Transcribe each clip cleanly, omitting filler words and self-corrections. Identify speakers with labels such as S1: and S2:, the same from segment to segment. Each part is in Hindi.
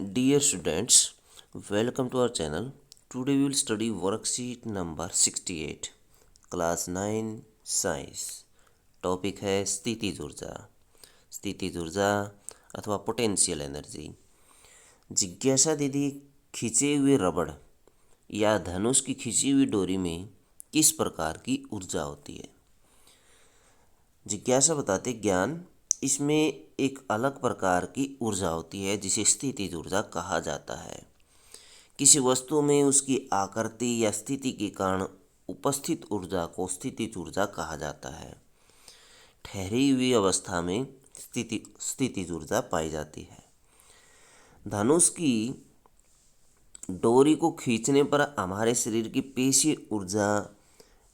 S1: Dear students, welcome to our channel. Today we will study worksheet number 68, class 9 science. Topic है स्थितिज ऊर्जा. स्थितिज ऊर्जा अथवा पोटेंशियल एनर्जी. जिज्ञासा दीदी खींचे हुए रबड़ या धनुष की खींची हुई डोरी में किस प्रकार की ऊर्जा होती है. जिज्ञासा बताते ज्ञान इसमें एक अलग प्रकार की ऊर्जा होती है जिसे स्थितिज ऊर्जा कहा जाता है. किसी वस्तु में उसकी आकृति या स्थिति के कारण उपस्थित ऊर्जा को स्थितिज ऊर्जा कहा जाता है. ठहरी हुई अवस्था में स्थितिज ऊर्जा पाई जाती है. धनुष की डोरी को खींचने पर हमारे शरीर की पेशीय ऊर्जा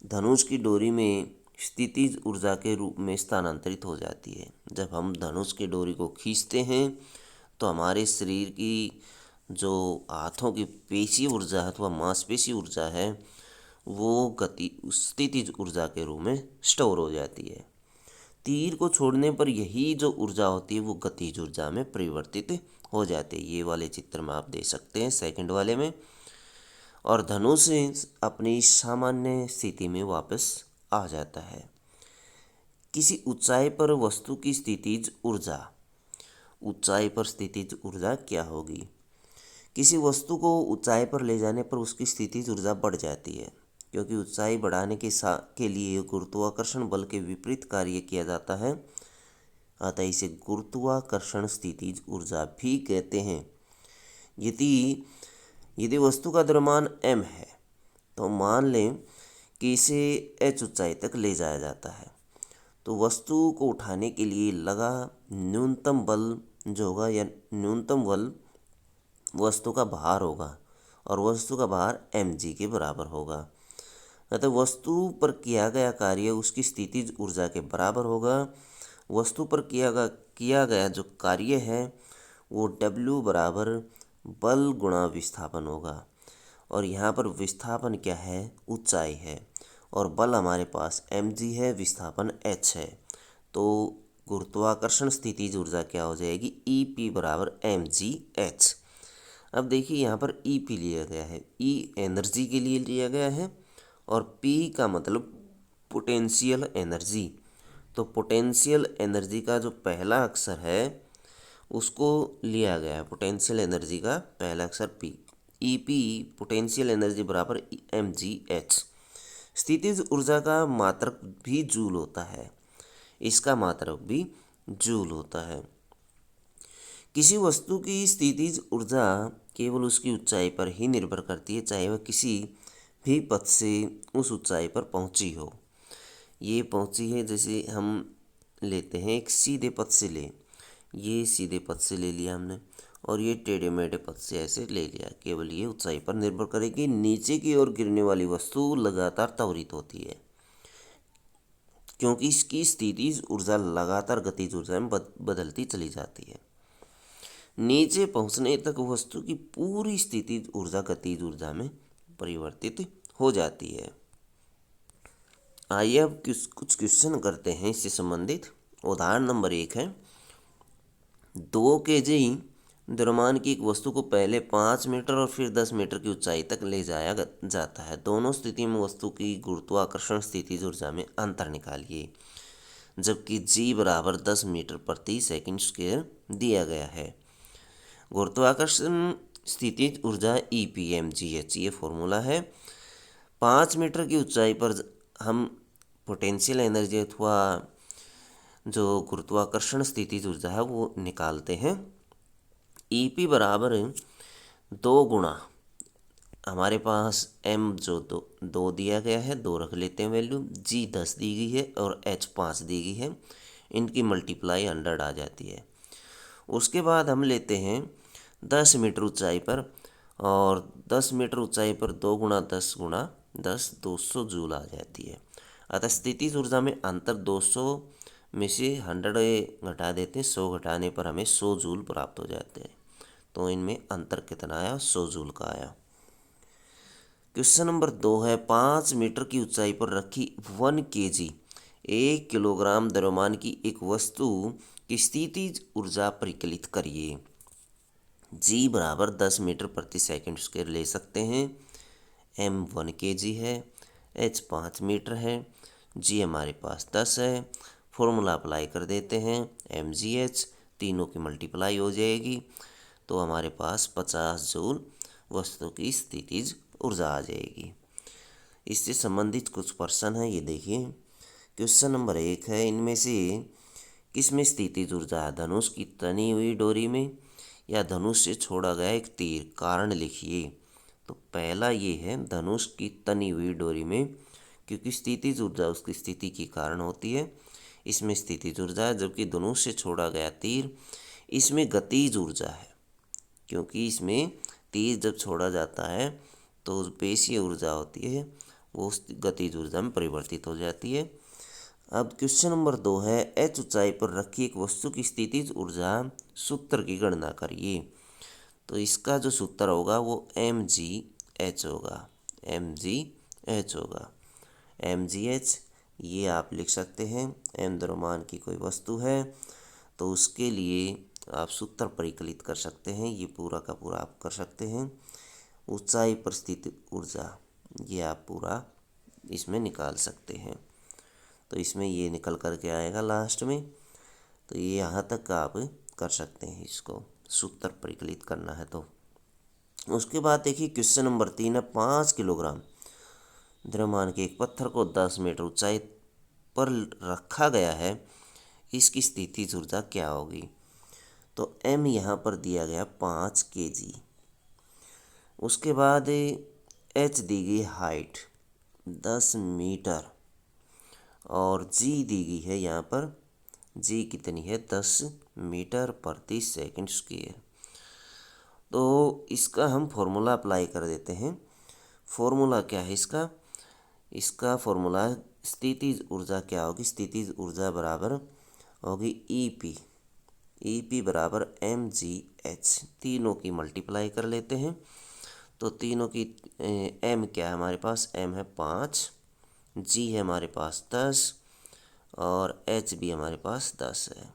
S1: धनुष की डोरी में स्थितिज ऊर्जा के रूप में स्थानांतरित हो जाती है. जब हम धनुष की डोरी को खींचते हैं तो हमारे शरीर की जो हाथों की पेशी ऊर्जा अथवा मांसपेशी ऊर्जा है वो स्थितिज ऊर्जा के रूप में स्टोर हो जाती है. तीर को छोड़ने पर यही जो ऊर्जा होती है वो गतिज ऊर्जा में परिवर्तित हो जाती है. ये वाले चित्र में आप देख सकते हैं सेकंड वाले में. और धनुष अपनी सामान्य स्थिति में वापस आ जाता है. किसी ऊंचाई पर वस्तु की स्थितिज ऊर्जा. ऊंचाई पर स्थितिज ऊर्जा क्या होगी. किसी वस्तु को ऊंचाई पर ले जाने पर उसकी स्थितिज ऊर्जा बढ़ जाती है क्योंकि ऊंचाई बढ़ाने के लिए गुरुत्वाकर्षण बल के विपरीत कार्य किया जाता है. अतः इसे गुरुत्वाकर्षण स्थितिज ऊर्जा भी कहते हैं. यदि वस्तु का द्रव्यमान m है तो मान लें कि इसे h ऊंचाई तक ले जाया जाता है तो वस्तु को उठाने के लिए लगा न्यूनतम बल जो होगा या न्यूनतम बल वस्तु का भार होगा और वस्तु का भार mg के बराबर होगा. अतः वस्तु पर किया गया कार्य उसकी स्थितिज ऊर्जा के बराबर होगा. वस्तु पर किया गया जो कार्य है वो W बराबर बल गुणा विस्थापन होगा. और यहाँ पर विस्थापन क्या है, ऊंचाई है, और बल हमारे पास mg है, विस्थापन h है. तो गुरुत्वाकर्षण स्थितिज ऊर्जा क्या हो जाएगी, EP बराबर mgh. अब देखिए यहाँ पर EP लिया गया है, E एनर्जी के लिए लिया गया है और P का मतलब पोटेंशियल एनर्जी. तो पोटेंशियल एनर्जी का जो पहला अक्षर है उसको लिया गया है. पोटेंशियल एनर्जी का पहला अक्षर P. EP पोटेंशियल एनर्जी बराबर mgh. स्थितिज ऊर्जा का मात्रक भी जूल होता है. इसका मात्रक भी जूल होता है. किसी वस्तु की स्थितिज ऊर्जा केवल उसकी ऊंचाई पर ही निर्भर करती है, चाहे वह किसी भी पथ से उस ऊंचाई पर पहुंची हो. ये पहुंची है, जैसे हम लेते हैं एक सीधे पथ से ये सीधे पथ से ले लिया हमने और ये टेढ़े मेढ़े पथ से ऐसे ले लिया. केवल ये ऊंचाई पर निर्भर करेगी. नीचे की ओर गिरने वाली वस्तु लगातार त्वरित होती है क्योंकि इसकी स्थितिज ऊर्जा लगातार गतिज ऊर्जा में बदलती चली जाती है. नीचे पहुंचने तक वस्तु की पूरी स्थितिज ऊर्जा गतिज ऊर्जा में परिवर्तित हो जाती है. आइए अब कुछ क्वेश्चन करते हैं इससे संबंधित. उदाहरण नंबर 1 है 2 kg द्रव्यमान की एक वस्तु को पहले 5 मीटर और फिर 10 मीटर की ऊंचाई तक ले जाया जाता है. दोनों स्थिति में वस्तु की गुरुत्वाकर्षण स्थितिज ऊर्जा में अंतर निकालिए. जबकि G बराबर 10 मीटर प्रति सेकंड स्क्वायर दिया गया है. गुरुत्वाकर्षण स्थितिज ऊर्जा EPmgh ये फॉर्मूला है. 5 मीटर की ऊंचाई पर हम पोटेंशियल एनर्जी अथवा जो गुरुत्वाकर्षण स्थितिज ऊर्जा है वो निकालते हैं. EP बराबर 2 गुणा हमारे पास M जो दो दिया गया है, 2 रख लेते हैं वैल्यू. G 10 दी गई है और H 5 दी गई है. इनकी मल्टीप्लाई 100 आ जाती है. उसके बाद हम लेते हैं 10 मीटर ऊंचाई पर और 10 मीटर ऊंचाई पर 2 गुणा 10 गुणा 10 200 जूल आ जाती है. अतः स्थितिज ऊर्जा में अंतर 200 में से 100 घटा देते हैं. 100 घटाने पर हमें 100 जूल प्राप्त हो जाते हैं. तो इनमें अंतर कितना आया, 100 जूल का आया. क्वेश्चन नंबर 2 है 5 मीटर की ऊंचाई पर रखी 1 kg 1 किलोग्राम द्रव्यमान की एक वस्तु की स्थितिज ऊर्जा परिकलित करिए. जी बराबर 10 मीटर प्रति सेकंड स्क्वायर ले सकते हैं। M 1 kg है, H 5 मीटर है, जी हमारे पास 10 है। फॉर्मूला अप्लाई कर देते हैं, mgh तीनों की मल्टीप्लाई हो जाएगी तो हमारे पास 50 जूल वस्तु की स्थितिज ऊर्जा आ जाएगी। इससे संबंधित कुछ प्रश्न है, ये देखिए। क्वेश्चन नंबर 1 है, इनमें से किस में स्थितिज ऊर्जा है? धनुष की तनी हुई डोरी में या धनुष से छोड़ा गया एक तीर? कारण लिखिए। तो पहला ये है धनुष की तनी हुई डोरी में, क्योंकि स्थितिज ऊर्जा उसकी स्थिति के कारण होती है, इसमें स्थितिज ऊर्जा है। जबकि धनुष से छोड़ा गया तीर, इसमें गतिज ऊर्जा है, क्योंकि इसमें तीर जब छोड़ा जाता है तो पेशीय ऊर्जा होती है वो उस गतिज ऊर्जा में परिवर्तित हो जाती है। अब क्वेश्चन नंबर 2 है, h ऊंचाई पर रखी एक वस्तु की स्थितिज ऊर्जा सूत्र की गणना करिए। तो इसका जो सूत्र होगा वो mgh होगा, mgh होगा। mgh ये आप लिख सकते हैं, m द्रव्यमान की कोई वस्तु है तो उसके लिए आप सूत्र परिकलित कर सकते हैं, ये पूरा का पूरा आप कर सकते हैं। ऊंचाई पर स्थित ऊर्जा ये आप पूरा इसमें निकाल सकते हैं, तो इसमें ये निकल कर के आएगा लास्ट में। तो ये यहाँ तक आप कर सकते हैं, इसको सूत्र परिकलित करना है तो। उसके बाद देखिए क्वेश्चन नंबर 3 है, 5 किलोग्राम द्रव्यमान के एक पत्थर को 10 मीटर ऊंचाई पर रखा गया है, इसकी स्थितिज ऊर्जा क्या होगी? तो m यहाँ पर दिया गया 5 kg। उसके बाद h दी गई हाइट 10 मीटर और g दी गई है यहाँ पर, g कितनी है 10 मीटर प्रति सेकंड स्क्वायर। तो इसका हम फॉर्मूला अप्लाई कर देते हैं। फॉर्मूला क्या है इसका? इसका फॉर्मूला स्थितिज ऊर्जा क्या होगी? स्थितिज ऊर्जा बराबर होगी EP बराबर mgh। तीनों की मल्टीप्लाई कर लेते हैं तो तीनों की m क्या है हमारे पास? m है 5, g है हमारे पास 10 और h भी हमारे पास 10 है।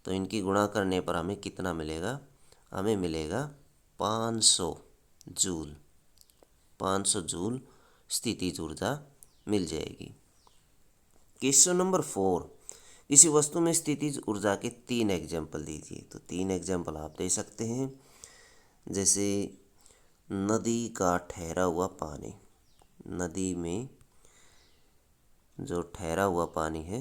S1: तो इनकी गुणा करने पर हमें कितना मिलेगा? हमें मिलेगा 500 जूल। 500 जूल स्थितिज ऊर्जा मिल जाएगी। क्वेश्चन नंबर 4, किसी वस्तु में स्थितिज ऊर्जा के 3 एग्जाम्पल दीजिए। तो 3 एग्जाम्पल आप दे सकते हैं, जैसे नदी का ठहरा हुआ पानी। नदी में जो ठहरा हुआ पानी है,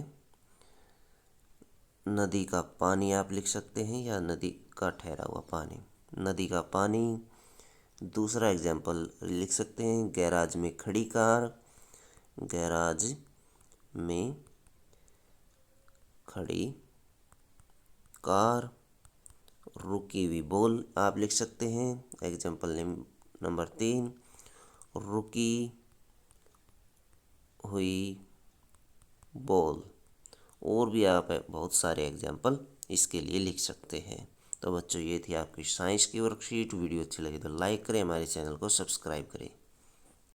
S1: नदी का पानी आप लिख सकते हैं या नदी का ठहरा हुआ पानी, नदी का पानी। दूसरा एग्जाम्पल लिख सकते हैं, गैराज में खड़ी कार। गैराज में खड़ी कार। रुकी हुई बॉल आप लिख सकते हैं। एग्जाम्पल नंबर 3, रुकी हुई बॉल। और भी आप बहुत सारे एग्जाम्पल इसके लिए लिख सकते हैं। तो बच्चों ये थी आपकी साइंस की वर्कशीट। वीडियो अच्छी लगी तो लाइक करें, हमारे चैनल को सब्सक्राइब करें।